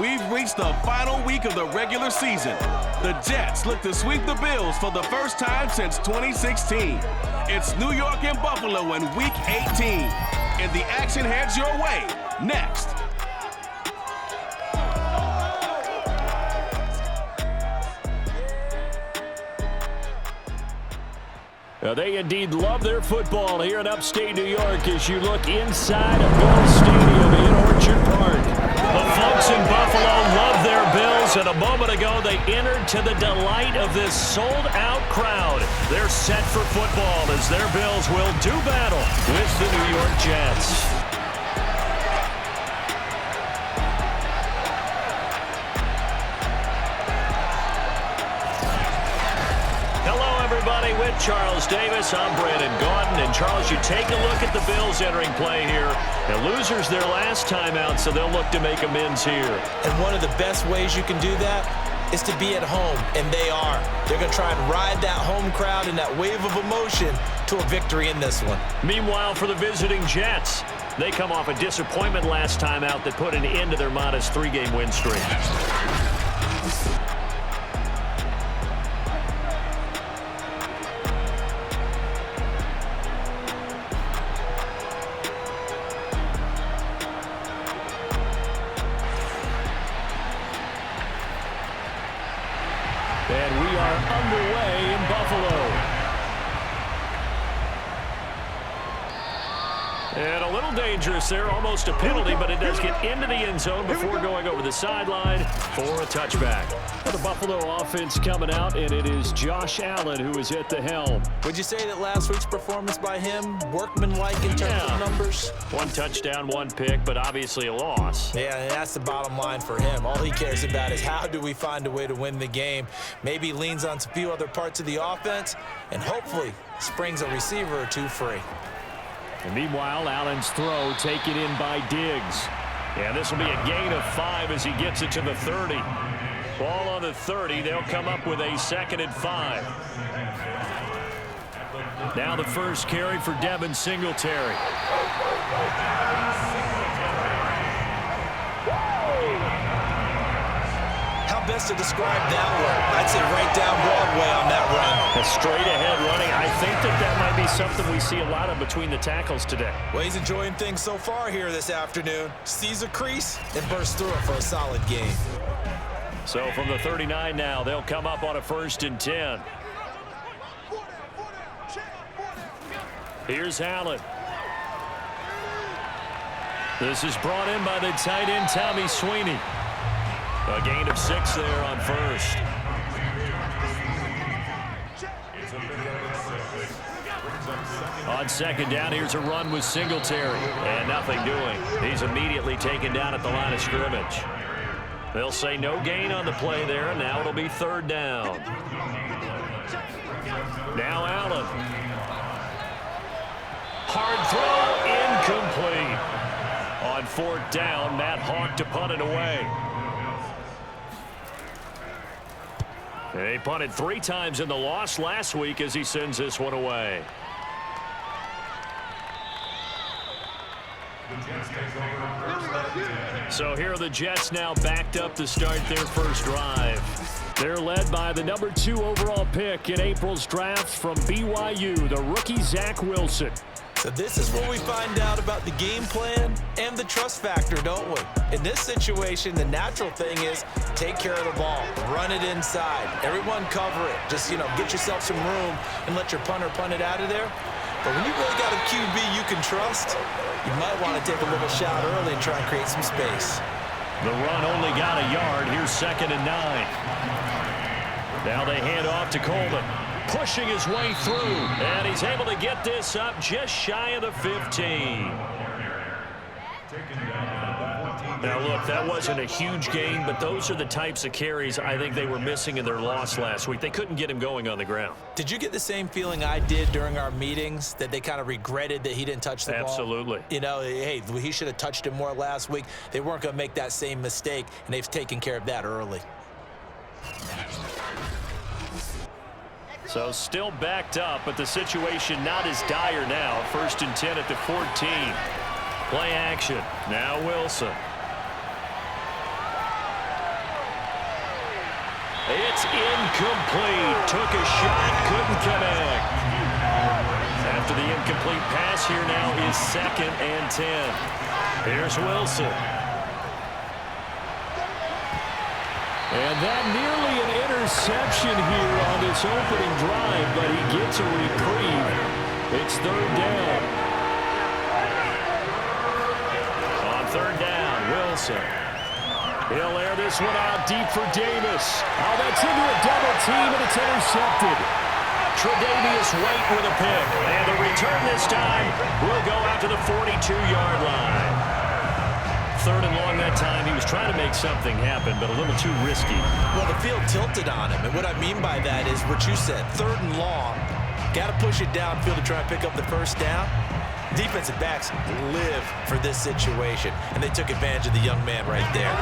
We've reached the final week of the regular season. The Jets look to sweep the Bills for the first time since 2016. It's New York and Buffalo in Week 18. And the action heads your way next. They indeed love their football here in upstate New York as you look inside of Bill Stadium in Orchard Park. The folks in Buffalo love their Bills, and a moment ago they entered to the delight of this sold-out crowd. They're set for football as their Bills will do battle with the New York Jets. With Charles Davis, I'm Brandon Gaudin. And Charles, you take a look at the Bills entering play here. The losers their last time out, so they'll look to make amends here. And one of the best ways you can do that is to be at home, and they are. They're going to try and ride that home crowd and that wave of emotion to a victory in this one. Meanwhile, for the visiting Jets, they come off a disappointment last time out that put an end to their modest 3-game win streak. And we are underway in Buffalo. And a little dangerous there, almost a penalty, but it does get into the end zone before going over the sideline for a touchback. For the Buffalo offense coming out, and it is Josh Allen who is at the helm. Would you say that last week's performance by him, workmanlike in terms of numbers? 1 touchdown, 1 pick, but obviously a loss. Yeah, and that's the bottom line for him. All he cares about is how do we find a way to win the game. Maybe leans on a few other parts of the offense, and hopefully springs a receiver or two free. And meanwhile, Allen's throw taken in by Diggs. Yeah, this will be a gain of 5 as he gets it to the 30. Ball on the 30. They'll come up with a 2nd and 5. Now the first carry for Devin Singletary. How best to describe that one? I'd say right down Broadway on that run. A straight ahead running. I think that might be something we see a lot of between the tackles today. Well, he's enjoying things so far here this afternoon. Sees a crease and bursts through it for a solid game. So from the 39 now, they'll come up on a 1st and 10. Here's Allen. This is brought in by the tight end, Tommy Sweeney. A gain of 6 there on 1st. On 2nd down, here's a run with Singletary. And nothing doing. He's immediately taken down at the line of scrimmage. They'll say no gain on the play there. Now it'll be 3rd down. Now Allen. Hard throw, incomplete. On 4th down, Matt Hawk to punt it away. They punted 3 times in the loss last week as he sends this one away. So here are the Jets now backed up to start their first drive. They're led by the number 2 overall pick in April's draft from BYU, the rookie Zach Wilson. So this is where we find out about the game plan and the trust factor, don't we? In this situation, the natural thing is take care of the ball, run it inside, everyone cover it. Just, get yourself some room and let your punter punt it out of there. But when you really got a QB you can trust, you might want to take a little shot early and try and create some space. The run only got a yard. Here's 2nd and 9. Now they hand off to Coleman. Pushing his way through, and he's able to get this up just shy of the 15. Now, look, that wasn't a huge gain, but those are the types of carries I think they were missing in their loss last week. They couldn't get him going on the ground. Did you get the same feeling I did during our meetings, that they kind of regretted that he didn't touch the ball? Absolutely. Hey, he should have touched it more last week. They weren't going to make that same mistake, and they've taken care of that early. So still backed up, but the situation not as dire now. 1st and 10 at the 14. Play action. Now Wilson. It's incomplete. Took a shot, couldn't connect. After the incomplete pass, here now is 2nd and 10. Here's Wilson. And that nearly an interception here on this opening drive, but he gets a reprieve. It's 3rd down. On 3rd down, Wilson. He'll air this one out deep for Davis. Oh, that's into a double team, and it's intercepted. Tre'Davious White with a pick. And the return this time will go out to the 42-yard line. 3rd and long that time. He was trying to make something happen, but a little too risky. Well, the field tilted on him, and what I mean by that is what you said. 3rd and long. Got to push it downfield to try and pick up the 1st down. Defensive backs live for this situation, and they took advantage of the young man right there.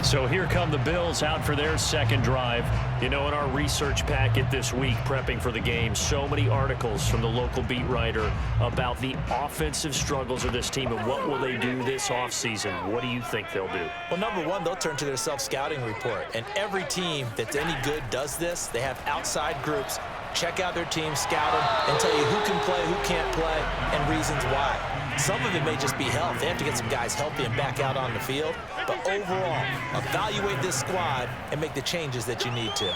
So here come the Bills out for their 2nd drive. You know, in our research packet this week, prepping for the game, so many articles from the local beat writer about the offensive struggles of this team and what will they do this offseason. What do you think they'll do? Well, number one, they'll turn to their self-scouting report. And every team that's any good does this. They have outside groups. Check out their team, scout them, and tell you who can play, who can't play, and reasons why. Some of it may just be health. They have to get some guys healthy and back out on the field. But overall, evaluate this squad and make the changes that you need to.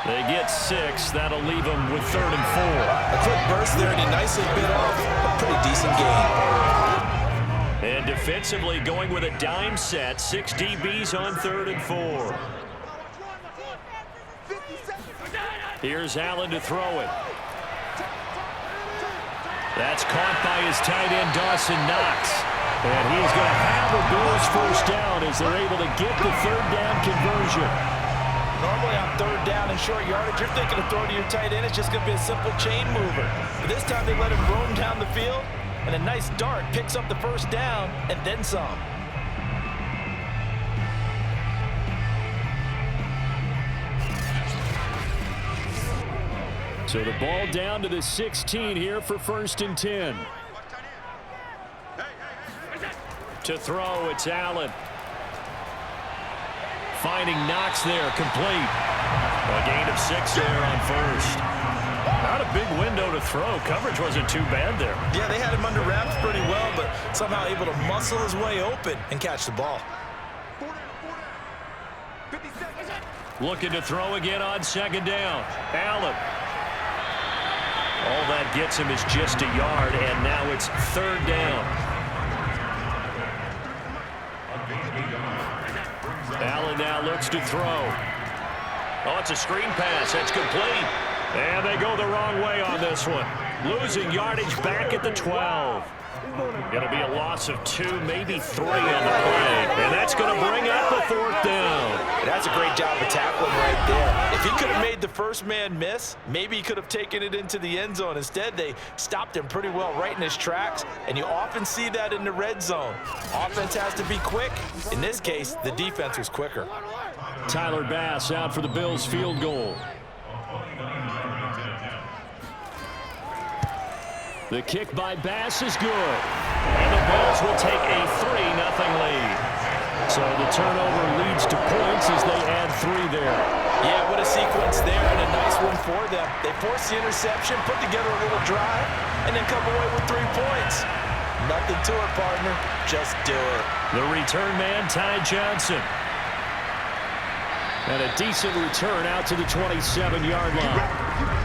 They get 6. That'll leave them with 3rd and 4. A quick burst there, and he nicely bit off a pretty decent game. And defensively going with a dime set. 6 DBs on 3rd and 4. Here's Allen to throw it. That's caught by his tight end, Dawson Knox. And he's going to have a Bills 1st down as they're able to get the 3rd down conversion. Normally on 3rd down and short yardage, you're thinking of throwing to your tight end. It's just going to be a simple chain mover. But this time they let him roam down the field, and a nice dart picks up the 1st down and then some. So the ball down to the 16 here for 1st and 10. To throw, it's Allen. Finding Knox there, complete. A gain of 6 there on 1st. Not a big window to throw. Coverage wasn't too bad there. Yeah, they had him under wraps pretty well, but somehow able to muscle his way open and catch the ball. Looking to throw again on 2nd down. Allen. All that gets him is just a yard, and now it's 3rd down. Allen now looks to throw. Oh, it's a screen pass. That's complete. And they go the wrong way on this one. Losing yardage back at the 12. Going to be a loss of 2, maybe 3 on the play. And that's going to bring up the 4th down. That's a great job of tackling right there. If he could have made the first man miss, maybe he could have taken it into the end zone. Instead, they stopped him pretty well right in his tracks, and you often see that in the red zone. Offense has to be quick. In this case, the defense was quicker. Tyler Bass out for the Bills field goal. The kick by Bass is good. And the Bills will take a 3-0 lead. So the turnover leads to points as they add 3 there. Yeah, what a sequence there, and a nice one for them. They force the interception, put together a little drive, and then come away with 3 points. Nothing to it, partner. Just do it. The return man, Ty Johnson. And a decent return out to the 27-yard line.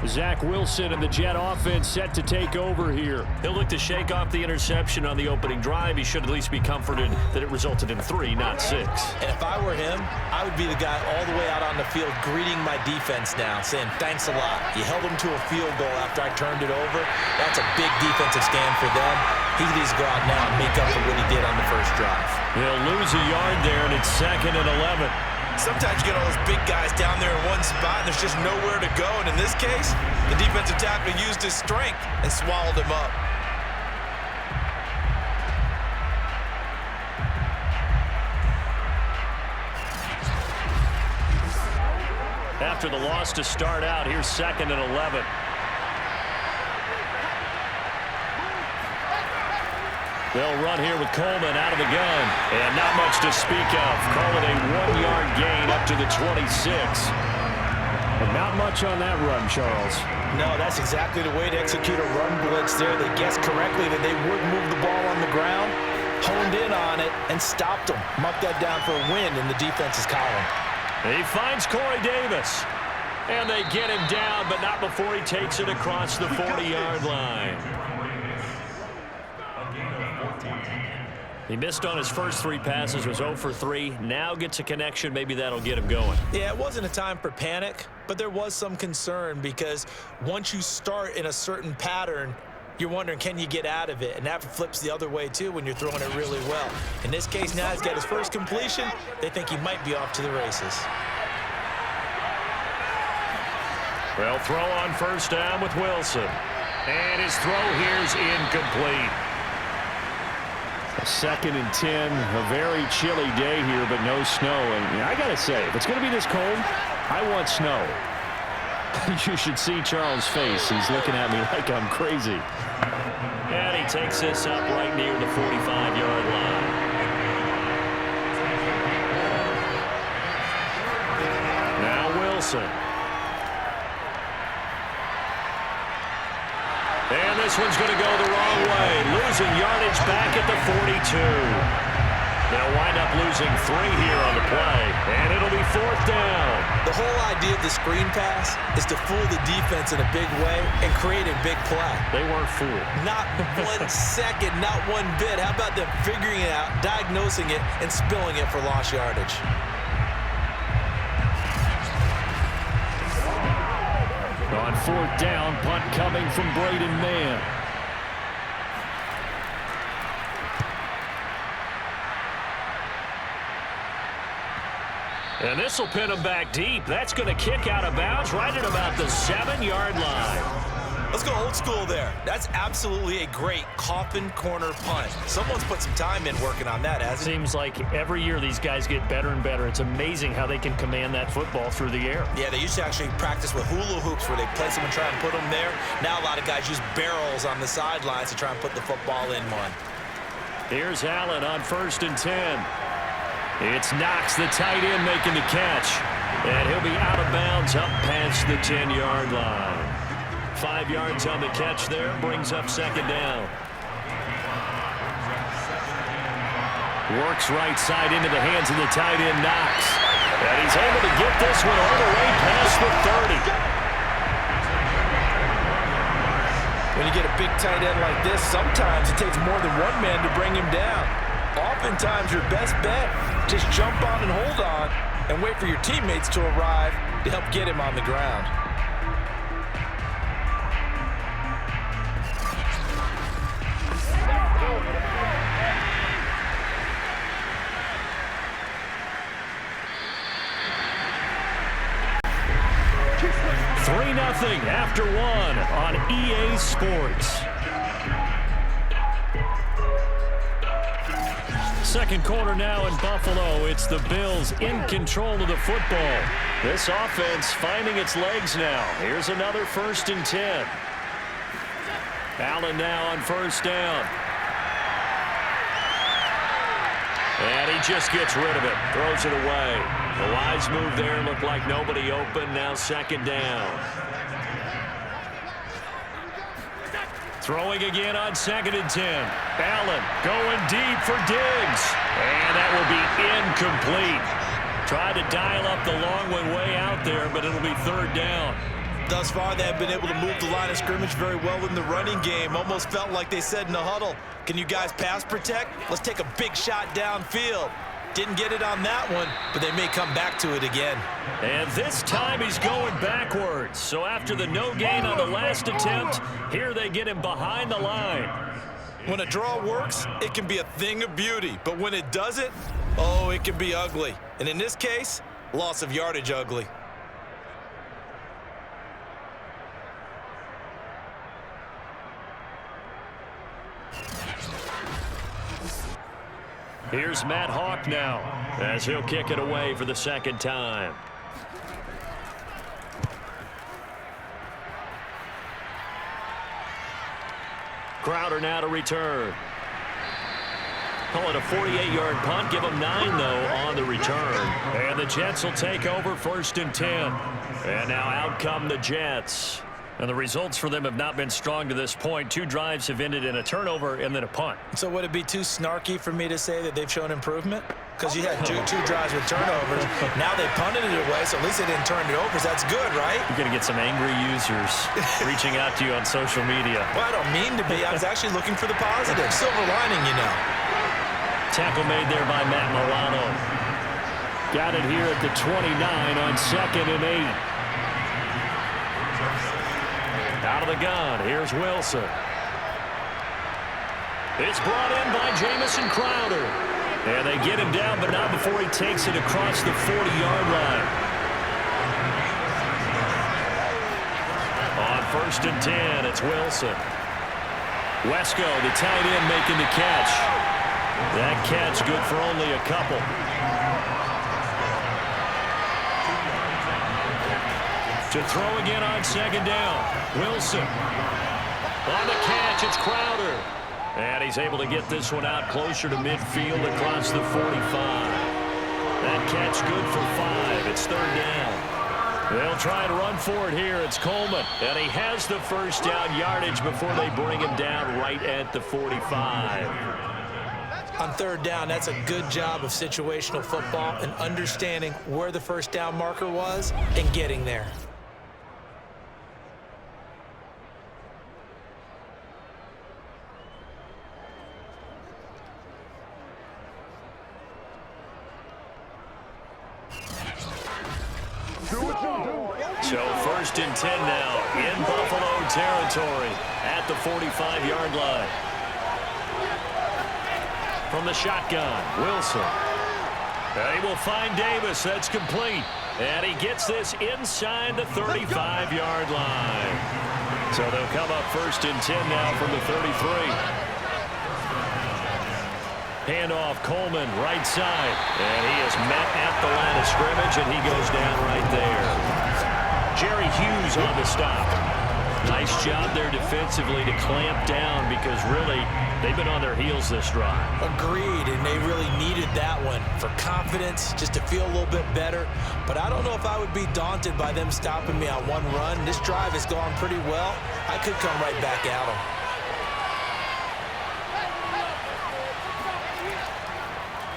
Zach Wilson and the Jet offense set to take over here. He'll look to shake off the interception on the opening drive. He should at least be comforted that it resulted in 3, not 6. And if I were him, I would be the guy all the way out on the field greeting my defense now, saying, thanks a lot. You held him to a field goal after I turned it over. That's a big defensive stand for them. He needs to go out now and make up for what he did on the first drive. He'll lose a yard there, and it's 2nd and 11. Sometimes you get all those big guys down there in one spot, and there's just nowhere to go. And in this case, the defensive tackle used his strength and swallowed him up. after the loss to start out. Here's 2nd and 11. They'll run here with Coleman out of the gun. And not much to speak of. Call it a 1-yard gain up to the 26. And not much on that run, Charles. No, that's exactly the way to execute a run blitz there. They guessed correctly that they would move the ball on the ground, honed in on it, and stopped them. Marked that down for a win in the defense's column. He finds Corey Davis. And they get him down, but not before he takes it across the 40-yard line. He missed on his first 3 passes, was 0 for 3. Now gets a connection. Maybe that'll get him going. Yeah, it wasn't a time for panic, but there was some concern because once you start in a certain pattern, you're wondering, can you get out of it? And that flips the other way, too, when you're throwing it really well. In this case, now he's got his first completion. They think he might be off to the races. They'll throw on first down with Wilson. And his throw here's incomplete. 2nd and 10, a very chilly day here, but no snow. And I got to say, if it's going to be this cold, I want snow. You should see Charles' face. He's looking at me like I'm crazy. And he takes this up right near the 45-yard line. Now Wilson. And this one's going to go the wrong way. Losing yardage back at the 42. They'll wind up losing 3 here on the play. And it'll be 4th down. The whole idea of the screen pass is to fool the defense in a big way and create a big play. They weren't fooled. Not 1 second, not 1 bit. How about them figuring it out, diagnosing it, and spilling it for lost yardage? On 4th down, punt coming from Braden Mann. And this will pin him back deep. That's going to kick out of bounds right at about the 7-yard line. Let's go old school there. That's absolutely a great coffin corner punt. Someone's put some time in working on that, hasn't it? Seems like every year these guys get better and better. It's amazing how they can command that football through the air. Yeah, they used to actually practice with hula hoops where they place them and try and put them there. Now a lot of guys use barrels on the sidelines to try and put the football in one. Here's Allen on 1st and 10. It's Knox, the tight end, making the catch. And he'll be out of bounds up past the 10-yard line. 5 yards on the catch there, brings up 2nd down. Works right side into the hands of the tight end, Knox. And he's able to get this one all the way past the 30. When you get a big tight end like this, sometimes it takes more than 1 man to bring him down. Oftentimes, your best bet, just jump on and hold on and wait for your teammates to arrive to help get him on the ground. Nothing after 1 on EA Sports. Second quarter now in Buffalo. It's the Bills in control of the football. This offense finding its legs now. Here's another 1st and 10. Allen now on 1st down. And he just gets rid of it. Throws it away. The wise move there. Looked like nobody open. Now 2nd down. Throwing again on 2nd and 10. Allen going deep for Diggs. And that will be incomplete. Tried to dial up the long one way out there, but it'll be 3rd down. Thus far, they have been able to move the line of scrimmage very well in the running game. Almost felt like they said in the huddle, can you guys pass protect? Let's take a big shot downfield. Didn't get it on that one, but they may come back to it again. And this time he's going backwards. So after the no gain on the last attempt, here they get him behind the line. When a draw works, it can be a thing of beauty. But when it doesn't, oh, it can be ugly. And in this case, loss of yardage ugly. Here's Matt Hawk now as he'll kick it away for the 2nd time. Crowder now to return. Call it a 48-yard punt. Give them 9, though, on the return. And the Jets will take over 1st and 10. And now out come the Jets. And the results for them have not been strong to this point. 2 drives have ended in a turnover and then a punt. So would it be too snarky for me to say that they've shown improvement? Because you had two drives with turnovers. Now they punted it away, so at least they didn't turn it over. So that's good, right? You're going to get some angry users reaching out to you on social media. Well, I don't mean to be. I was actually looking for the positive. Silver lining, you know. Tackle made there by Matt Milano. Got it here at the 29 on 2nd and 8. Out of the gun, here's Wilson. It's brought in by Jamison Crowder. And they get him down, but not before he takes it across the 40-yard line. On 1st and 10, it's Wilson. Wesco, the tight end, making the catch. That catch good for only a couple. To throw again on 2nd down. Wilson. On the catch, it's Crowder. And he's able to get this one out closer to midfield across the 45. That catch good for 5. It's 3rd down. They'll try to run for it here. It's Coleman. And he has the 1st down yardage before they bring him down right at the 45. On 3rd down, that's a good job of situational football and understanding where the 1st down marker was and getting there. So 1st and 10 now in Buffalo territory at the 45-yard line. From the shotgun, Wilson. And he will find Davis. That's complete. And he gets this inside the 35-yard line. So they'll come up 1st and 10 now from the 33. Handoff, Coleman, right side. And he is met at the line of scrimmage, and he goes down right there. Jerry Hughes on the stop. Nice job there defensively to clamp down because really they've been on their heels this drive. Agreed, and they really needed that one for confidence, just to feel a little bit better. But I don't know if I would be daunted by them stopping me on one run. This drive has gone pretty well. I could come right back at them.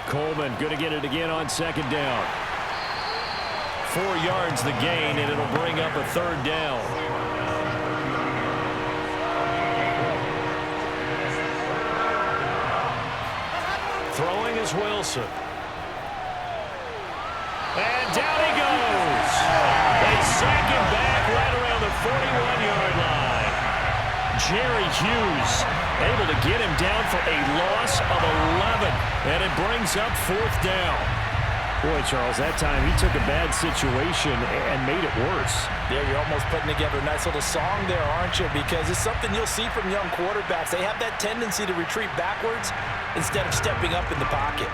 Coleman going to get it again on 2nd down. 4 yards the gain, and it'll bring up a 3rd down. Throwing is Wilson. And down he goes. They sack him back right around the 41-yard line. Jerry Hughes able to get him down for a loss of 11. And it brings up 4th down. Boy, Charles, that time he took a bad situation and made it worse. Yeah, you're almost putting together a nice little song there, aren't you? Because it's something you'll see from young quarterbacks. They have that tendency to retreat backwards instead of stepping up in the pocket.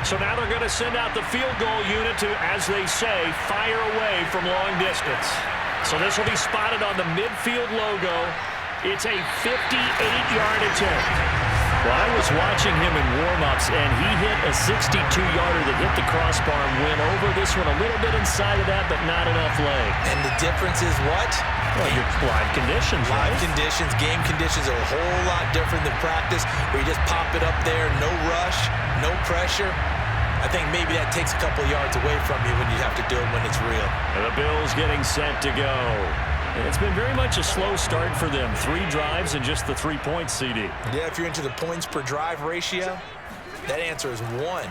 So now they're going to send out the field goal unit to, as they say, fire away from long distance. So this will be spotted on the midfield logo. It's a 58-yard attempt. Well, I was watching him in warm-ups, and he hit a 62-yarder that hit the crossbar and went over this one a little bit inside of that, but not enough leg. And the difference is what? Well, your live conditions, right? Live conditions, game conditions are a whole lot different than practice, where you just pop it up there, no rush, no pressure. I think maybe that takes a couple yards away from you when you have to do it when it's real. And the Bills getting set to go. It's been very much a slow start for them. 3 drives and just the 3 points, CD. Yeah, if you're into the points per drive ratio, that answer is 1.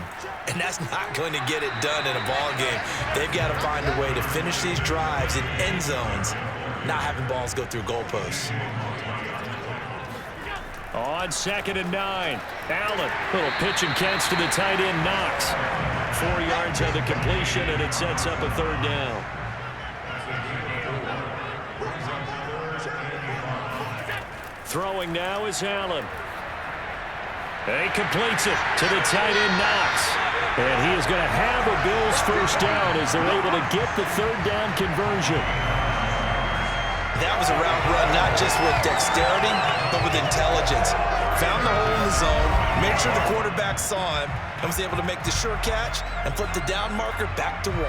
And that's not going to get it done in a ball game. They've got to find a way to finish these drives in end zones, not having balls go through goalposts. On 2nd and 9, Allen, little pitch and catch to the tight end, Knox. 4 yards on the completion, and it sets up a 3rd down. Throwing now is Allen. And he completes it to the tight end, Knox. And he is going to have a Bills 1st down as they're able to get the 3rd down conversion. That was a route run, not just with dexterity, but with intelligence. Found the hole in the zone, made sure the quarterback saw him, and was able to make the sure catch and flip the down marker back to 1.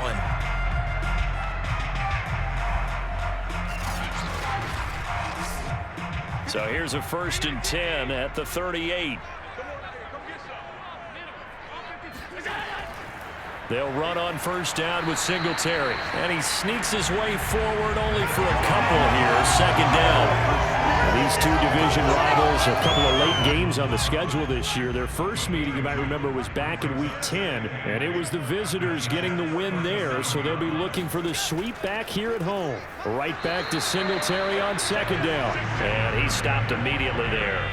So here's a 1st and 10 at the 38. They'll run on 1st down with Singletary. And he sneaks his way forward only for a couple here. 2nd down. And these two division rivals, a couple of late games on the schedule this year. Their first meeting, you might remember, was back in Week 10. And it was the visitors getting the win there. So they'll be looking for the sweep back here at home. Right back to Singletary on 2nd down. And he stopped immediately there.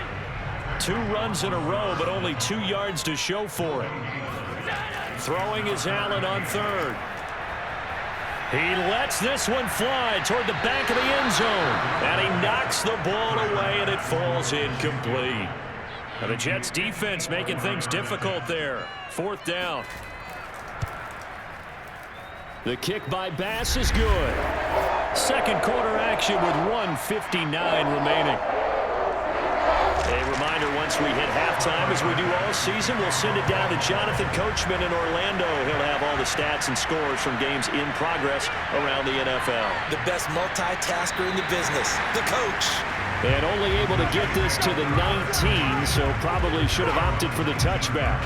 2 runs in a row, but only 2 yards to show for it. Throwing is Allen on 3rd. He lets this one fly toward the back of the end zone. And he knocks the ball away, and it falls incomplete. Now the Jets defense making things difficult there. 4th down. The kick by Bass is good. 2nd quarter action with 1:59 remaining. A reminder, once we hit halftime, as we do all season, we'll send it down to Jonathan Coachman in Orlando. He'll have all the stats and scores from games in progress around the NFL. The best multitasker in the business, the coach. And only able to get this to the 19, so probably should have opted for the touchback.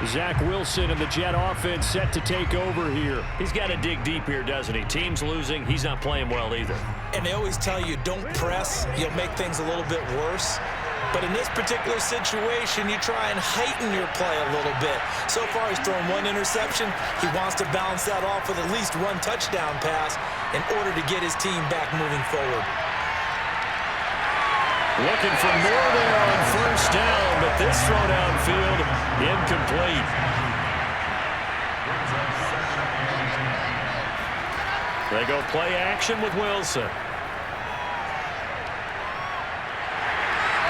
Zach Wilson and the Jet offense set to take over here. He's got to dig deep here, doesn't he? Team's losing. He's not playing well either. And they always tell you, don't press. You'll make things a little bit worse. But in this particular situation, you try and heighten your play a little bit. So far, he's thrown 1 interception. He wants to balance that off with at least 1 touchdown pass in order to get his team back moving forward. Looking for more there on 1st down, but this throw downfield, incomplete. They go play action with Wilson.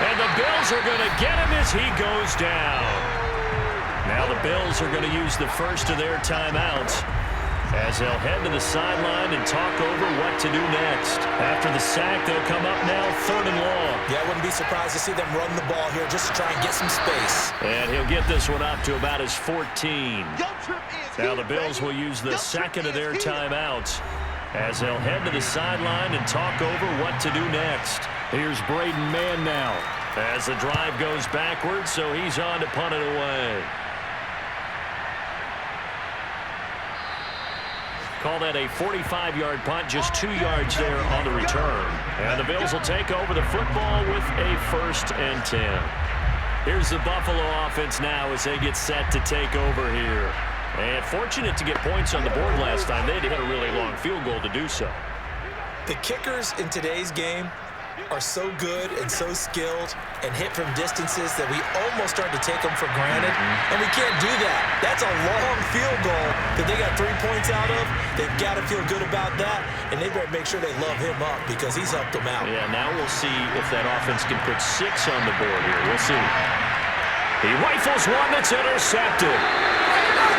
And the Bills are going to get him as he goes down. Now the Bills are going to use the first of their timeouts as they'll head to the sideline and talk over what to do next. After the sack, they'll come up now 3rd and long. Yeah, I wouldn't be surprised to see them run the ball here just to try and get some space. And he'll get this one up to about his 14. Now the Bills will use the 2nd of their timeouts as they'll head to the sideline and talk over what to do next. Here's Braden Mann now as the drive goes backwards, so he's on to punt it away. Call that a 45-yard punt, just 2 yards there on the return. And the Bills will take over the football with a 1st and 10. Here's the Buffalo offense now as they get set to take over here. And fortunate to get points on the board last time. They had to hit a really long field goal to do so. The kickers in today's game are so good and so skilled and hit from distances that we almost start to take them for granted. And we can't do that. That's a long field goal that they got 3 points out of. They've got to feel good about that, and they better make sure they love him up because he's helped them out. Yeah, now we'll see if that offense can put 6 on the board here. We'll see. He rifles one that's intercepted.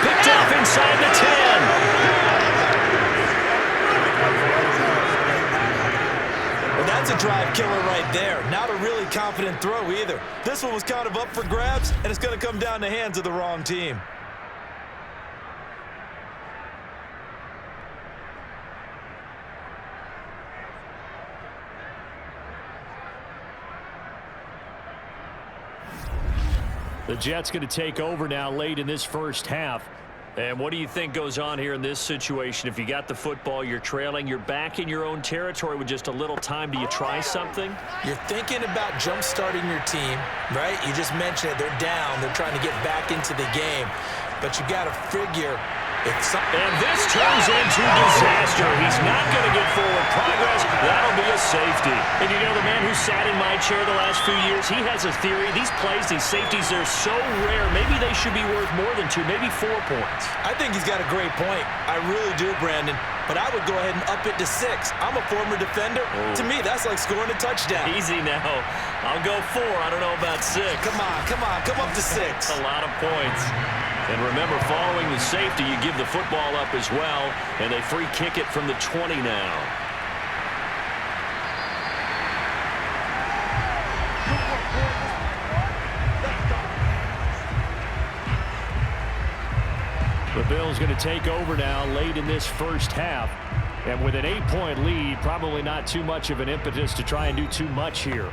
Picked off inside the 10. That's a drive killer right there. Not a really confident throw either. This one was kind of up for grabs, and it's going to come down the hands of the wrong team. The Jets going to take over now late in this first half. And what do you think goes on here in this situation? If you got the football, you're trailing, you're back in your own territory with just a little time. Do you try something? You're thinking about jump-starting your team, right? You just mentioned it. They're down. They're trying to get back into the game. But you got to figure it's something. And this turns into disaster. He's not going to get forward progress. That'll be a safety. And you know, the man who sat in my chair the last few years, he has a theory. These plays, these safeties, they're so rare. Maybe they should be worth more than 2, maybe 4 points. I think he's got a great point. I really do, Brandon. But I would go ahead and up it to 6. I'm a former defender. Oh. To me, that's like scoring a touchdown. Easy now. I'll go 4. I don't know about 6. Come on. Come up to 6. That's a lot of points. And remember, following the safety, you give the football up as well, and they free kick it from the 20 now. The Bills going to take over now late in this first half. And with an 8-point lead, probably not too much of an impetus to try and do too much here.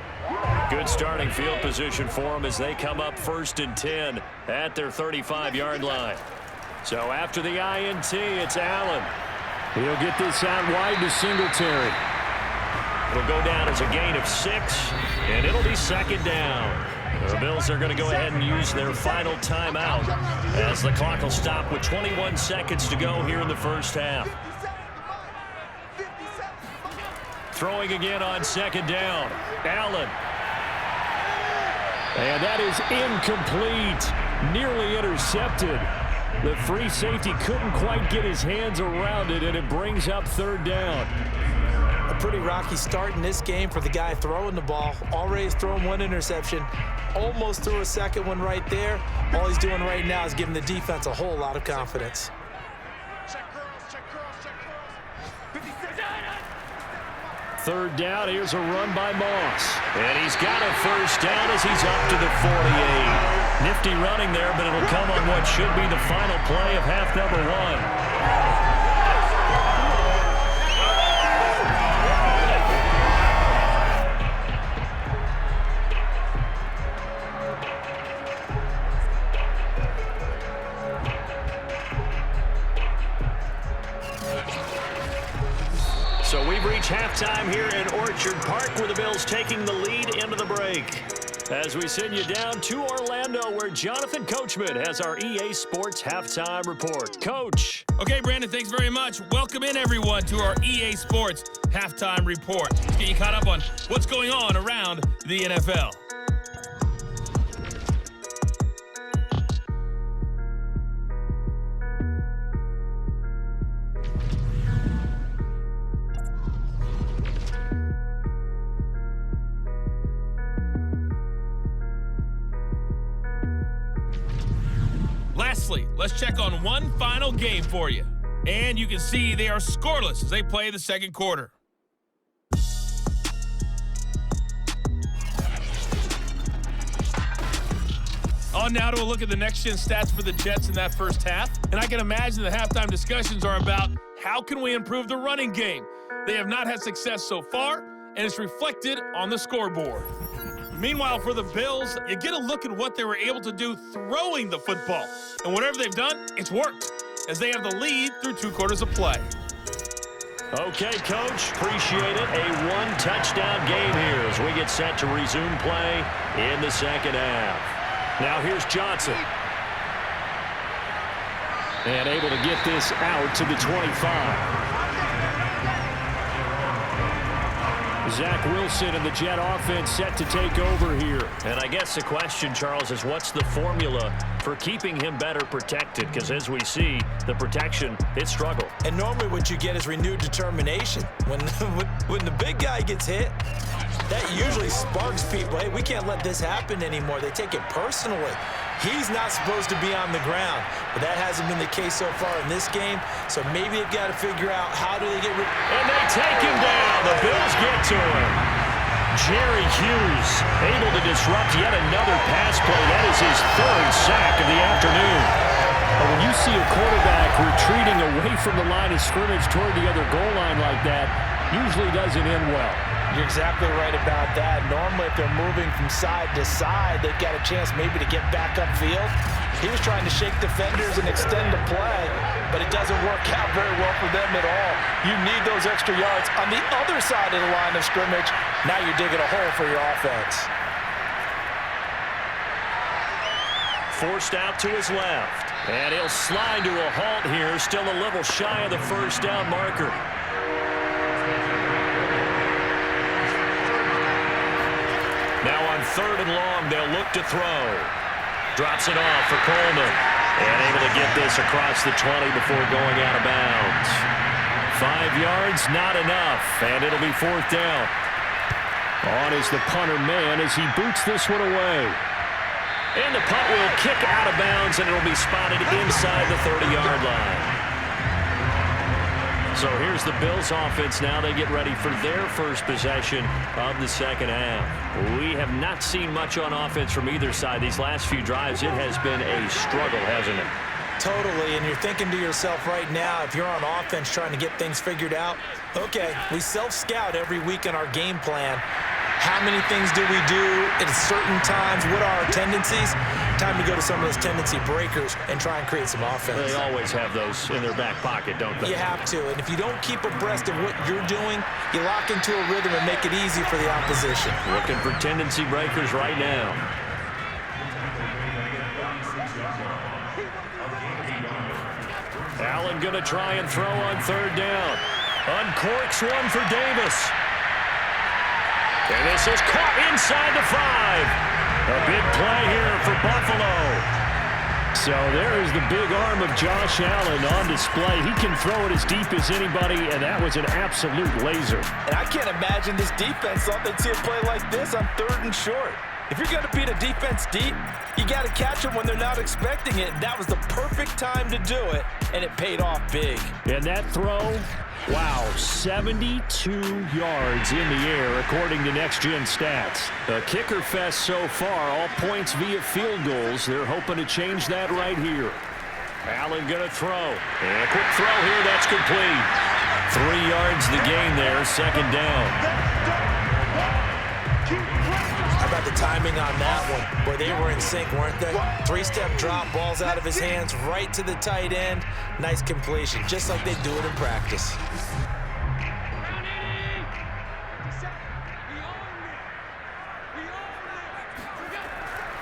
Good starting field position for them as they come up 1st and 10 at their 35-yard line. So after the INT, it's Allen. He'll get this out wide to Singletary. It'll go down as a gain of 6, and it'll be 2nd down. The Bills are going to go ahead and use their final timeout as the clock will stop with 21 seconds to go here in the first half. Throwing again on 2nd down. Allen. And that is incomplete. Nearly intercepted. The free safety couldn't quite get his hands around it, and it brings up 3rd down. A pretty rocky start in this game for the guy throwing the ball. Already has thrown 1 interception. Almost threw a 2nd one right there. All he's doing right now is giving the defense a whole lot of confidence. Third down, here's a run by Moss. And he's got a first down as he's up to the 48. Nifty running there, but it'll come on what should be the final play of half number 1. So we've reached halftime here in Orchard Park, where the Bills taking the lead into the break. As we send you down to Orlando, where Jonathan Coachman has our EA Sports Halftime Report. Coach. Okay, Brandon, thanks very much. Welcome in, everyone, to our EA Sports Halftime Report. Let's get you caught up on what's going on around the NFL. Lastly, let's check on one final game for you. And you can see they are scoreless as they play the second quarter. On now to a look at the next-gen stats for the Jets in that first half. And I can imagine the halftime discussions are about how can we improve the running game. They have not had success so far, and it's reflected on the scoreboard. Meanwhile, for the Bills, you get a look at what they were able to do throwing the football. And whatever they've done, it's worked, as they have the lead through 2 quarters of play. Okay, Coach, appreciate it. A 1-touchdown game here as we get set to resume play in the second half. Now here's Johnson. And able to get this out to the 25. Zach Wilson and the Jet offense set to take over here. And I guess the question, Charles, is what's the formula for keeping him better protected? Because as we see, the protection, it struggled. And normally what you get is renewed determination. When the big guy gets hit, that usually sparks people. Hey, we can't let this happen anymore. They take it personally. He's not supposed to be on the ground, but that hasn't been the case so far in this game. So maybe they've got to figure out how do they get rid. And they take him down. The Bills get to him. Jerry Hughes able to disrupt yet another pass play. That is his 3rd sack of the afternoon. But when you see a quarterback retreating away from the line of scrimmage toward the other goal line like that, usually doesn't end well. You're exactly right about that. Normally, if they're moving from side to side, they've got a chance maybe to get back upfield. He was trying to shake defenders and extend the play, but it doesn't work out very well for them at all. You need those extra yards on the other side of the line of scrimmage. Now you're digging a hole for your offense. Forced out to his left. And he'll slide to a halt here, still a little shy of the first down marker. Now on 3rd and long, they'll look to throw. Drops it off for Coleman. And able to get this across the 20 before going out of bounds. 5 yards, not enough. And it'll be 4th down. On is the punter man as he boots this one away. And the punt will kick out of bounds, and it'll be spotted inside the 30-yard line. So here's the Bills offense now. They get ready for their first possession of the second half. We have not seen much on offense from either side. These last few drives, it has been a struggle, hasn't it? Totally, and you're thinking to yourself right now, if you're on offense trying to get things figured out, okay, we self-scout every week in our game plan. How many things do we do at certain times? What are our tendencies? Time to go to some of those tendency breakers and try and create some offense. They always have those in their back pocket, don't they? You have to, and if you don't keep abreast of what you're doing, you lock into a rhythm and make it easy for the opposition. Looking for tendency breakers right now. Allen going to try and throw on third down. Uncorks one for Davis. And this is caught inside the 5. A big play here for Buffalo. So there is the big arm of Josh Allen on display. He can throw it as deep as anybody, and that was an absolute laser. And I can't imagine this defense thought they'd see a play like this on 3rd and short. If you're going to beat a defense deep, you got to catch them when they're not expecting it. That was the perfect time to do it, and it paid off big. And that throw, wow, 72 yards in the air, according to Next Gen Stats. A kicker fest so far, all points via field goals. They're hoping to change that right here. Allen going to throw. And a quick throw here, that's complete. 3 yards the gain there, 2nd down. How about the timing on that one? Boy, they were in sync, weren't they? 3-step drop, balls out of his hands, right to the tight end. Nice completion, just like they do it in practice.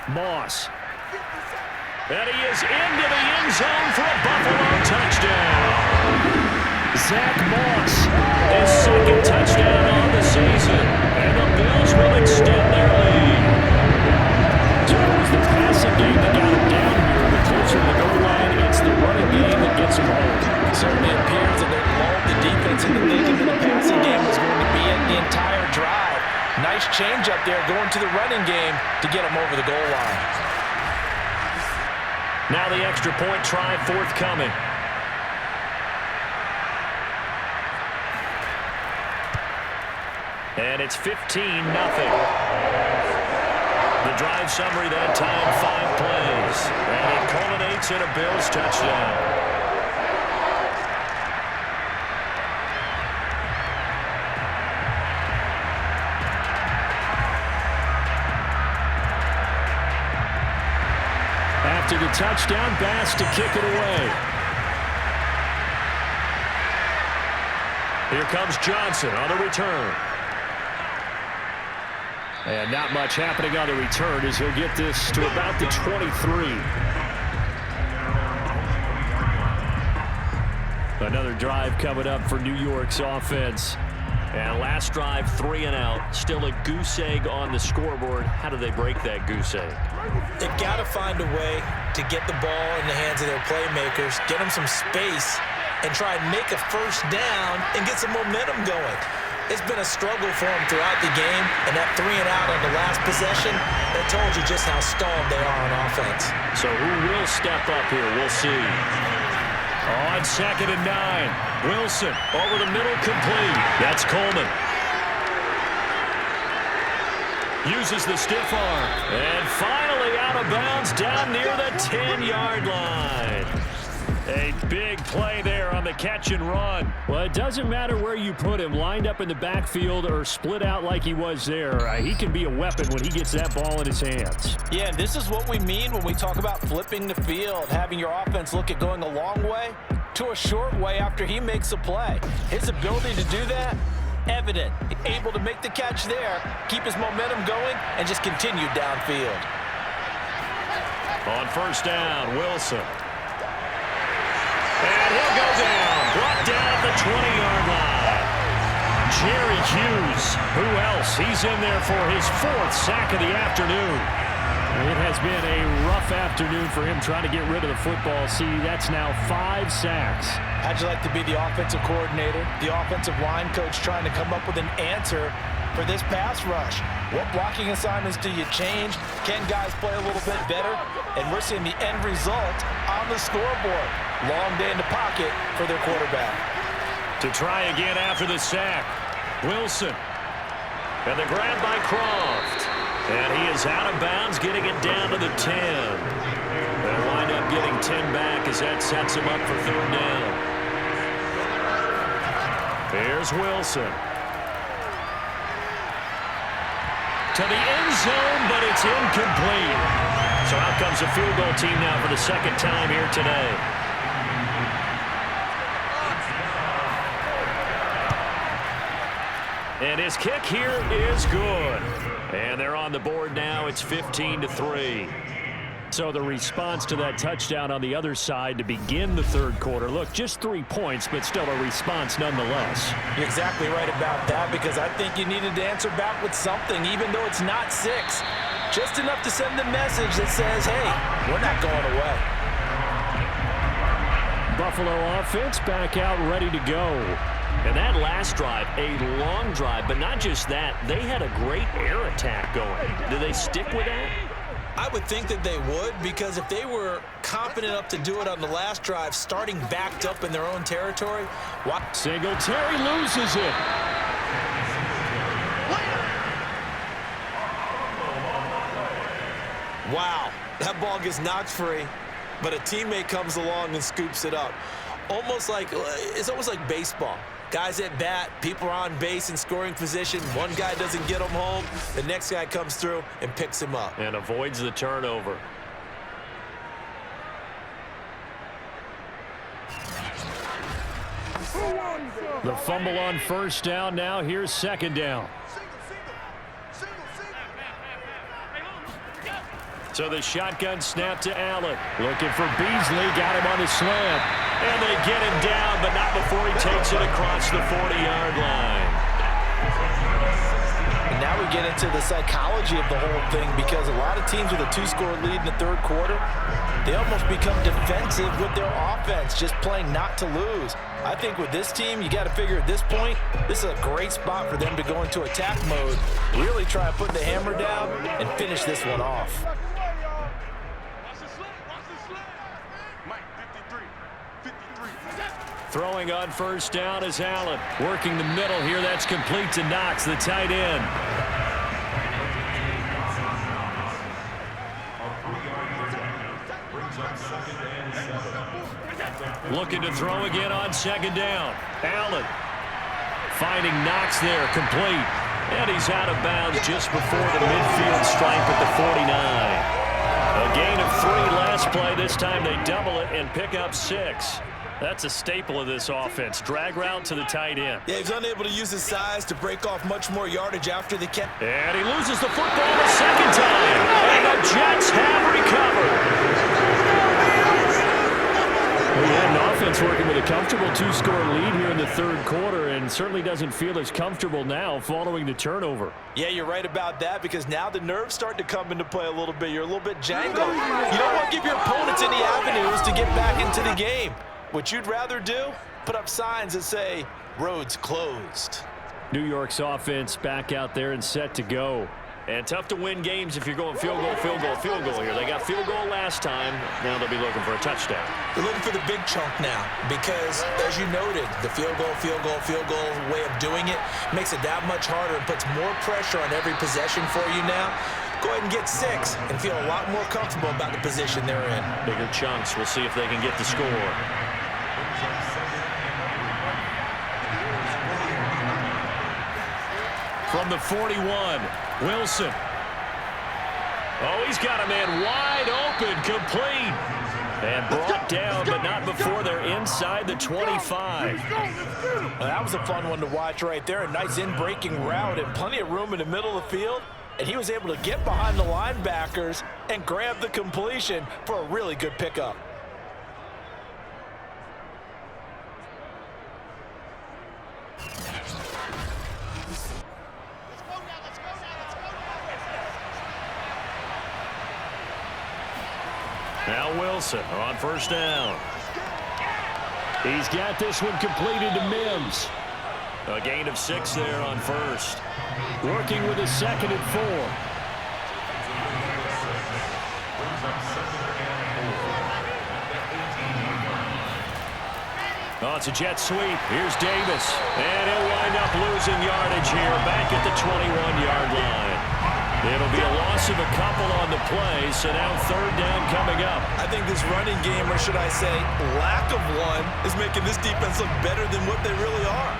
Moss. And he is into the end zone for a Buffalo touchdown. Zach Moss, his 2nd touchdown on the season. And the Bills will extend their lead. So it was the passing game that got him down here. But closer to the goal line, it's the running game that gets him home. It certainly appears that they lulled the defense into thinking that the passing game was going to be in the entire drive. Nice change up there going to the running game to get him over the goal line. Now the extra point try forthcoming. And it's 15-0. The drive summary that time, 5 plays. And it culminates in a Bills touchdown. After the touchdown, Bass to kick it away. Here comes Johnson on the return. And not much happening on the return as he'll get this to about the 23. Another drive coming up for New York's offense. And last drive, 3 and out. Still a goose egg on the scoreboard. How do they break that goose egg? They've got to find a way to get the ball in the hands of their playmakers, get them some space, and try and make a first down and get some momentum going. It's been a struggle for them throughout the game, and that 3 and out on the last possession, that told you just how stalled they are on offense. So who will step up here? We'll see. On 2nd and 9, Wilson over the middle, complete. That's Coleman. Uses the stiff arm. And finally out of bounds down near the 10-yard line. A big play there on the catch and run. Well, it doesn't matter where you put him, lined up in the backfield or split out like he was there. He can be a weapon when he gets that ball in his hands. Yeah, this is what we mean when we talk about flipping the field, having your offense look at going a long way to a short way after he makes a play. His ability to do that, evident. Able to make the catch there, keep his momentum going, and just continue downfield. On first down, Wilson. And he'll go down. Brought down at the 20-yard line. Jerry Hughes. Who else? He's in there for his 4th sack of the afternoon. It has been a rough afternoon for him trying to get rid of the football. See, that's now 5 sacks. How'd you like to be the offensive coordinator, the offensive line coach trying to come up with an answer for this pass rush? What blocking assignments do you change? Can guys play a little bit better? And we're seeing the end result on the scoreboard. Long day in the pocket for their quarterback. To try again after the sack, Wilson. And the grab by Croft. And he is out of bounds, getting it down to the 10. They'll wind up getting 10 back as that sets him up for third down. Here's Wilson. To the end zone, but it's incomplete. So out comes a field goal team now for the second time here today. And his kick here is good. And they're on the board now. It's 15-3. So the response to that touchdown on the other side to begin the third quarter. Look, just 3 points, but still a response nonetheless. You're exactly right about that, because I think you needed to answer back with something, even though it's not 6. Just enough to send the message that says, hey, we're not going away. Buffalo offense back out ready to go. And that last drive, a long drive, but not just that. They had a great air attack going. Do they stick with that? I would think that they would, because if they were confident enough to do it on the last drive, starting backed up in their own territory. Singletary loses it. Wow, that ball gets knocked free, but a teammate comes along and scoops it up. It's almost like baseball. Guys at bat, people are on base in scoring position. One guy doesn't get him home. The next guy comes through and picks him up. And avoids the turnover. The fumble on first down now. Here's second down. So the shotgun snap to Allen. Looking for Beasley. Got him on the slant. And they get him down, but not before he takes it across the 40-yard line. And now we get into the psychology of the whole thing, because a lot of teams with a 2-score lead in the third quarter, they almost become defensive with their offense, just playing not to lose. I think with this team, you got to figure at this point, this is a great spot for them to go into attack mode, really try to put the hammer down and finish this one off. Throwing on first down is Allen. Working the middle here. That's complete to Knox, the tight end. Looking to throw again on second down. Allen finding Knox there, complete. And he's out of bounds just before the midfield stripe at the 49. A gain of 3 last play. This time they double it and pick up 6. That's a staple of this offense. Drag route to the tight end. Yeah, he's unable to use his size to break off much more yardage after the catch. And he loses the football a second time. And the Jets have recovered. Well, you had an offense working with a comfortable 2-score lead here in the third quarter, and certainly doesn't feel as comfortable now following the turnover. Yeah, you're right about that, because now the nerves start to come into play a little bit. You're a little bit jangled. You don't want to give your opponents any avenues to get back into the game. What you'd rather do, put up signs that say, roads closed. New York's offense back out there and set to go. And tough to win games if you're going field goal, field goal, field goal here. They got field goal last time. Now they'll be looking for a touchdown. They're looking for the big chunk now, because, as you noted, the field goal, field goal, field goal way of doing it makes it that much harder and puts more pressure on every possession for you now. Go ahead and get 6 and feel a lot more comfortable about the position they're in. Bigger chunks. We'll see if they can get the score. From the 41, Wilson. Oh, he's got a man wide open, complete. And brought down, but not before they're inside the 25. Well, that was a fun one to watch right there. A nice in-breaking route and plenty of room in the middle of the field. And he was able to get behind the linebackers and grab the completion for a really good pickup. Now Wilson on first down. He's got this one completed to Mims. A gain of 6 there on first. Working with a 2nd and 4. Oh, it's a jet sweep. Here's Davis. And he'll wind up losing yardage here back at the 21-yard line. It'll be a loss of a couple on the play, so now third down coming up. I think this running game, or should I say lack of one, is making this defense look better than what they really are.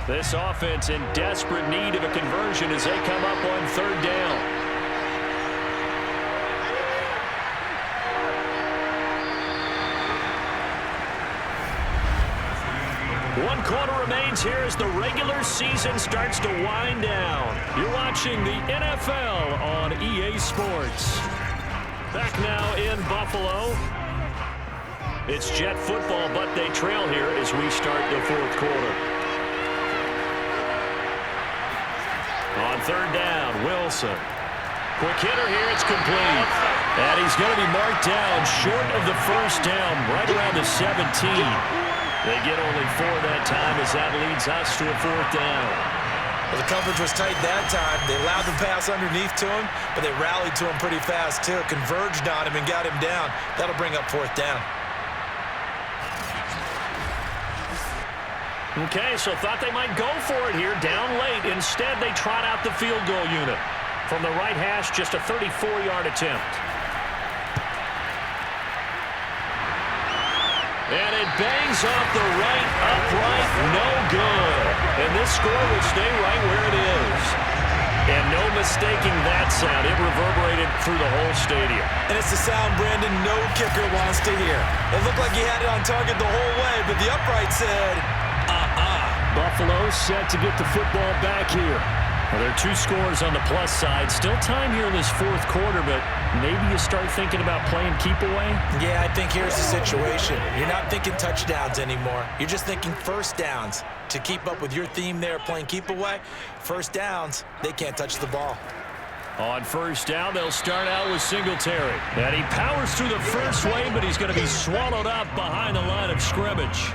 This offense in desperate need of a conversion as they come up on third down. One quarter remains here as the regular season starts to wind down. You're watching the NFL on EA Sports. Back now in Buffalo. It's Jet football, but they trail here as we start the fourth quarter. On third down, Wilson. Quick hitter here, it's complete. And he's going to be marked down short of the first down, right around the 17. They get only 4 that time as that leads us to a fourth down. Well, the coverage was tight that time. They allowed the pass underneath to him, but they rallied to him pretty fast, too. Converged on him and got him down. That'll bring up fourth down. Okay, so thought they might go for it here, down late. Instead, they trot out the field goal unit. From the right hash, just a 34-yard attempt. And it bangs off the right upright, no good. And this score will stay right where it is. And no mistaking that sound. It reverberated through the whole stadium. And it's the sound Brandon no kicker wants to hear. It looked like he had it on target the whole way, but the upright said, Buffalo set to get the football back here. Well, there are 2 scores on the plus side. Still time here in this fourth quarter, but maybe you start thinking about playing keep away? Yeah, I think here's the situation. You're not thinking touchdowns anymore. You're just thinking first downs. To keep up with your theme there, playing keep away, first downs, they can't touch the ball. On first down, they'll start out with Singletary. And he powers through the first wave, but he's going to be swallowed up behind the line of scrimmage.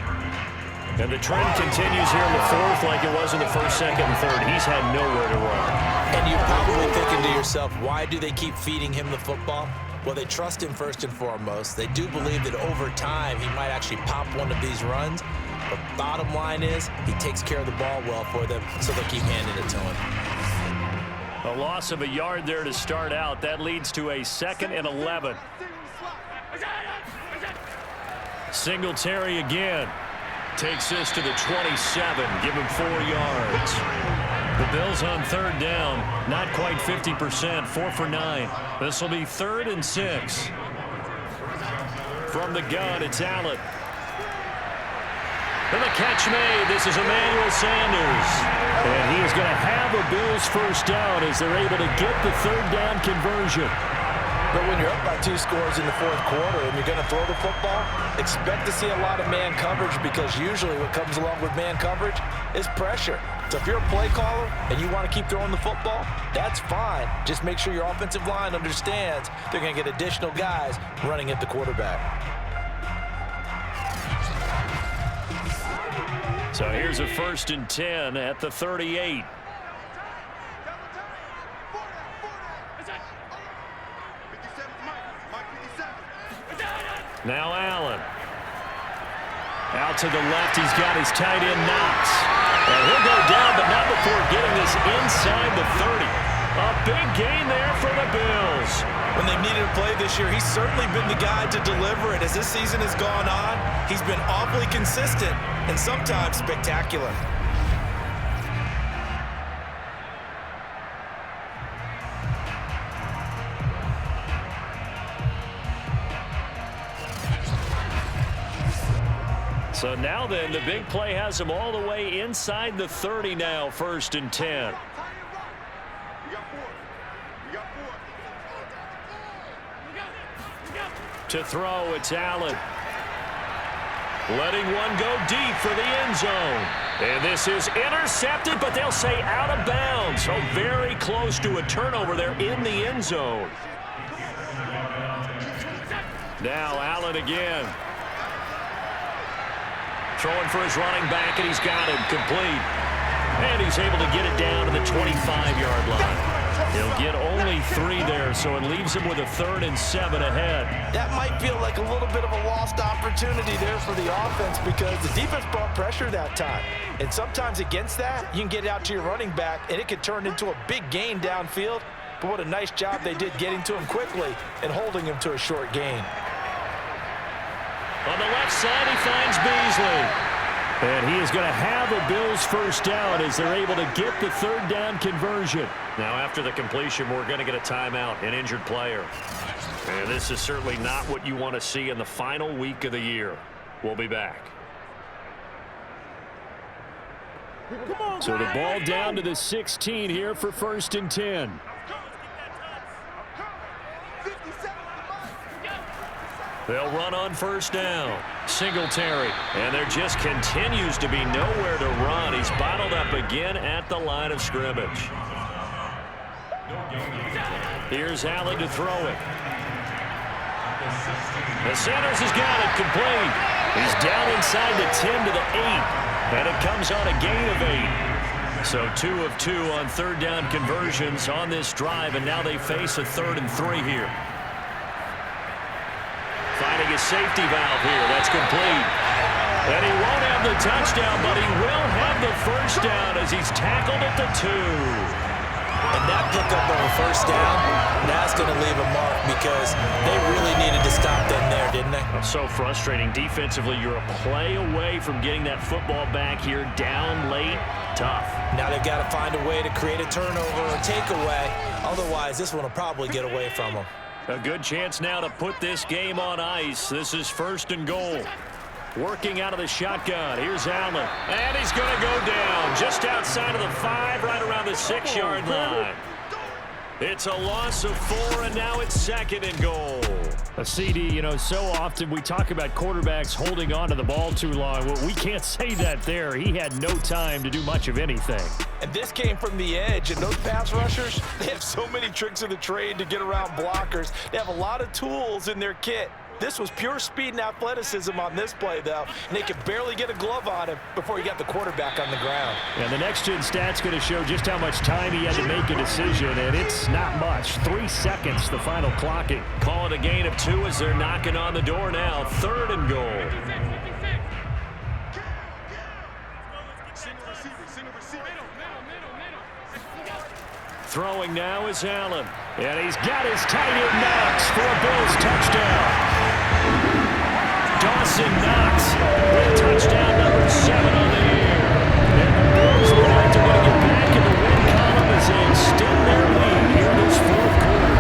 And the trend continues here in the fourth like it was in the first, second, and third. He's had nowhere to run. And you're probably thinking to yourself, why do they keep feeding him the football? Well, they trust him first and foremost. They do believe that over time he might actually pop one of these runs. But bottom line is he takes care of the ball well for them, so they'll keep handing it to him. A loss of a yard there to start out. That leads to a 2nd and 11. Singletary again. Takes this to the 27. Give him 4 yards. The Bills on third down. Not quite 50%. 4 for 9. This will be 3rd and 6. From the gun, it's Allen. And the catch made. This is Emmanuel Sanders. And he is going to have a Bills first down as they're able to get the third down conversion. But when you're up by 2 scores in the fourth quarter and you're going to throw the football, expect to see a lot of man coverage because usually what comes along with man coverage is pressure. So if you're a play caller and you want to keep throwing the football, that's fine. Just make sure your offensive line understands they're going to get additional guys running at the quarterback. So here's a 1st and 10 at the 38. Now Allen. Out to the left, he's got his tight end Knox. And he'll go down, but not before getting this inside the 30. A big gain there for the Bills. When they've needed a play this year, he's certainly been the guy to deliver it. As this season has gone on, he's been awfully consistent and sometimes spectacular. So now then, the big play has him all the way inside the 30 now, 1st and 10. To throw, it's Allen. Letting one go deep for the end zone. And this is intercepted, but they'll say out of bounds. So very close to a turnover there in the end zone. Now Allen again. Throwing for his running back, and he's got him complete. And he's able to get it down to the 25-yard line. He'll get only 3 there, so it leaves him with a 3rd and 7 ahead. That might feel like a little bit of a lost opportunity there for the offense because the defense brought pressure that time. And sometimes against that, you can get out to your running back, and it could turn into a big gain downfield. But what a nice job they did getting to him quickly and holding him to a short gain. On the left side, he finds Beasley. And he is going to have a Bills first down as they're able to get the 3rd down conversion. Now, after the completion, we're going to get a timeout, an injured player. And this is certainly not what you want to see in the final week of the year. We'll be back. So the ball down to the 16 here for 1st and 10. They'll run on 1st down. Singletary. And there just continues to be nowhere to run. He's bottled up again at the line of scrimmage. Here's Allen to throw it. The Sanders has got it complete. He's down inside the 10 to the 8. And it comes on a gain of 8. So 2 of 2 on 3rd down conversions on this drive. And now they face a 3rd and 3 here. Finding a safety valve here. That's complete. And he won't have the touchdown, but he will have the first down as he's tackled at the 2. And that pickup of a first down, that's going to leave a mark because they really needed to stop them there, didn't they? So frustrating. Defensively, you're a play away from getting that football back here down late. Tough. Now they've got to find a way to create a turnover or takeaway. Otherwise, this one will probably get away from them. A good chance now to put this game on ice. This is 1st and goal. Working out of the shotgun. Here's Allen. And he's going to go down just outside of the 5, right around the 6-yard line. It's a loss of 4, and now it's 2nd and goal. A CD, you know, so often we talk about quarterbacks holding on to the ball too long. Well, we can't say that there. He had no time to do much of anything. And this came from the edge, and those pass rushers, they have so many tricks of the trade to get around blockers. They have a lot of tools in their kit. This was pure speed and athleticism on this play, though, and they could barely get a glove on him before he got the quarterback on the ground. And the next-gen stat's going to show just how much time he had to make a decision, and it's not much. 3 seconds, the final clocking. Call it a gain of 2 as they're knocking on the door now. 3rd and goal. Throwing now is Allen. And he's got his tight end Knox for a Bills touchdown. Dawson Knox with touchdown number 7 on the year. And the Bills look like they're going to get back in the win column as they extend their lead here this 4th quarter.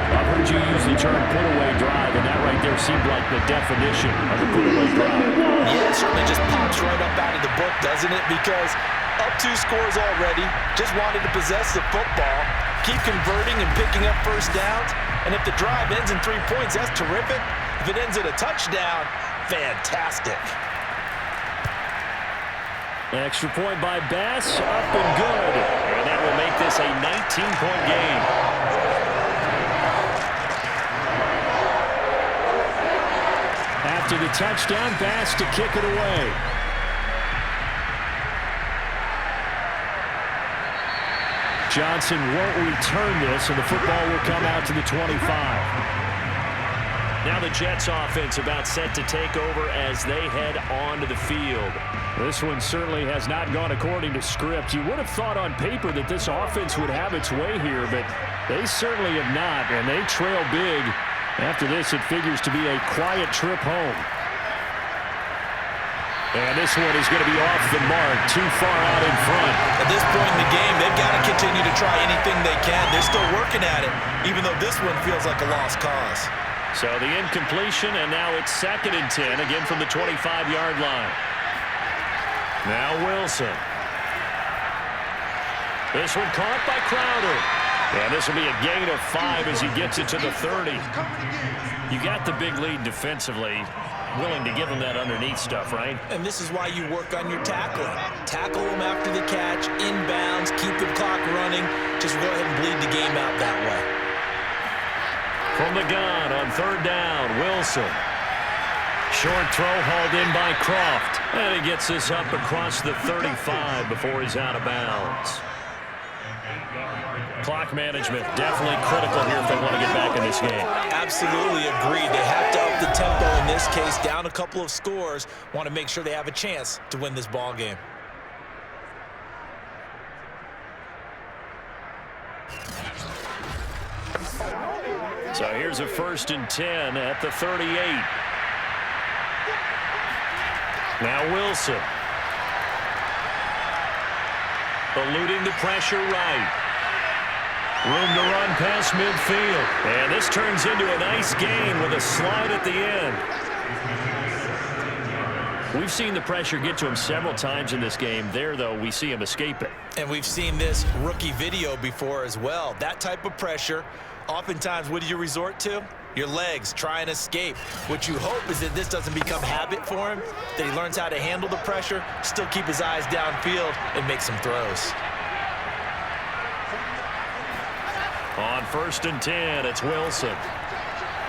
I've heard you use the term put-away drive, and that right there seemed like the definition of a put-away drive. Yeah, it certainly just pops right up out of the book, doesn't it? Because up 2 scores already, just wanted to possess the football, keep converting and picking up first downs, and if the drive ends in 3 points, that's terrific. If it ends in a touchdown, fantastic. Extra point by Bass, up and good. And that will make this a 19-point game. After the touchdown, Bass to kick it away. Johnson won't return this, and the football will come out to the 25. Now the Jets offense about set to take over as they head onto the field. This one certainly has not gone according to script. You would have thought on paper that this offense would have its way here, but they certainly have not, and they trail big. After this, it figures to be a quiet trip home. And this one is going to be off the mark, too far out in front. At this point in the game, they've got to continue to try anything they can. They're still working at it, even though this one feels like a lost cause. So the incompletion, and now it's 2nd and 10, again from the 25-yard line. Now Wilson. This one caught by Crowder. And this will be a gain of 5 as he gets it to the 30. You got the big lead defensively. Willing to give them that underneath stuff, right? And this is why you work on your tackling. Tackle them after the catch, inbounds, keep the clock running. Just go ahead and bleed the game out that way. From the gun on 3rd down, Wilson. short throw hauled in by Croft. And he gets this up across the 35 before he's out of bounds. Clock management definitely critical here if they want to get back in this game. Absolutely agreed. They have to up the tempo in this case, down a couple of scores. Want to make sure they have a chance to win this ball game. So here's a 1st and 10 at the 38. Now Wilson. Eluding the pressure right. Room to run past midfield. And this turns into a nice gain with a slide at the end. We've seen the pressure get to him several times in this game. There, though, we see him escape it. And we've seen this rookie video before as well. That type of pressure, oftentimes, what do you resort to? Your legs, try and escape. What you hope is that this doesn't become habit for him, that he learns how to handle the pressure, still keep his eyes downfield, and make some throws. On 1st and 10, it's Wilson.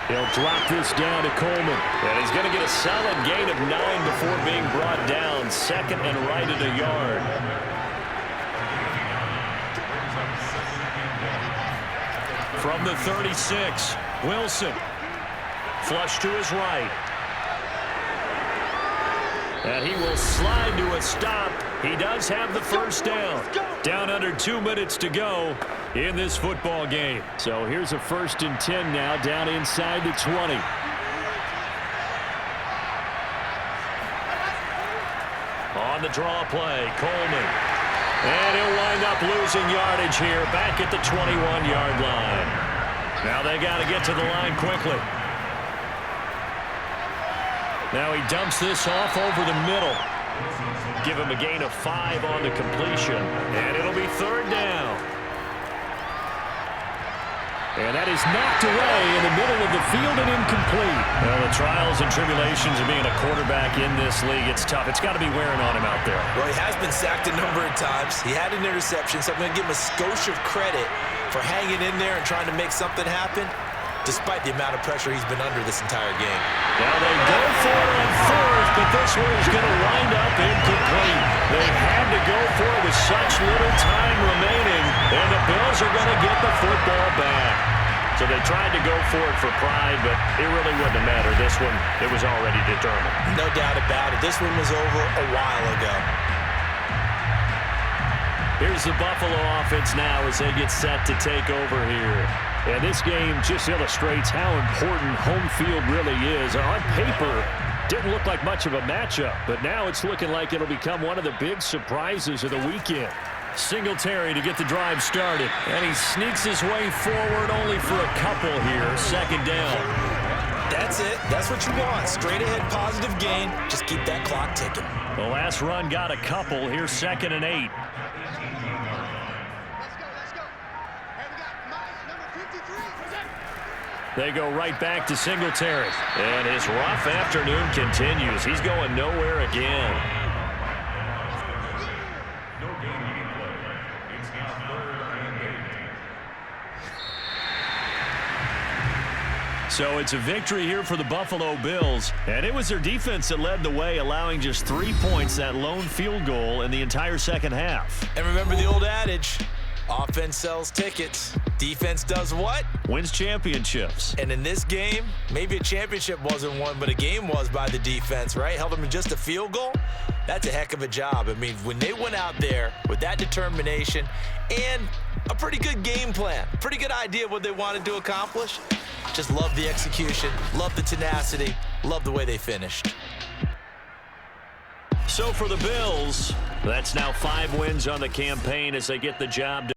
He'll drop this down to Coleman. And he's going to get a solid gain of 9 before being brought down. 2nd and right at a yard. From the 36, Wilson. Flush to his right. And he will slide to a stop. He does have the first down. Down under 2 minutes to go in this football game. So here's a 1st and 10 now, down inside the 20. On the draw play, Coleman. And he'll wind up losing yardage here back at the 21-yard line. Now they got to get to the line quickly. Now he dumps this off over the middle. Give him a gain of 5 on the completion. And it'll be 3rd down. And that is knocked away in the middle of the field and incomplete. Well, the trials and tribulations of being a quarterback in this league, it's tough. It's got to be wearing on him out there. Well, he has been sacked a number of times. He had an interception, so I'm going to give him a skosh of credit for hanging in there and trying to make something happen, despite the amount of pressure he's been under this entire game. Now they go for it on 4th, but this one is going to wind up incomplete. They had to go for it with such little time remaining, and the Bills are going to get the football back. So they tried to go for it for pride, but it really wouldn't have mattered. This one, it was already determined. No doubt about it. This one was over a while ago. Here's the Buffalo offense now as they get set to take over here. And this game just illustrates how important home field really is. On paper, didn't look like much of a matchup, but now it's looking like it'll become one of the big surprises of the weekend. Singletary to get the drive started, and he sneaks his way forward only for a couple here. 2nd down. That's it. That's what you want. Straight ahead, positive gain. Just keep that clock ticking. The last run got a couple. Here's 2nd and 8. They go right back to Singletary. And his rough afternoon continues. He's going nowhere again. So it's a victory here for the Buffalo Bills. And it was their defense that led the way, allowing just 3 points, that lone field goal in the entire second half. And remember the old adage, offense sells tickets. Defense does what? Wins championships. And in this game, maybe a championship wasn't won, but a game was by the defense, right? Held them to just a field goal. That's a heck of a job. I mean, when they went out there with that determination and a pretty good game plan, pretty good idea of what they wanted to accomplish, just love the execution, love the tenacity, love the way they finished. So for the Bills, that's now 5 wins on the campaign as they get the job done.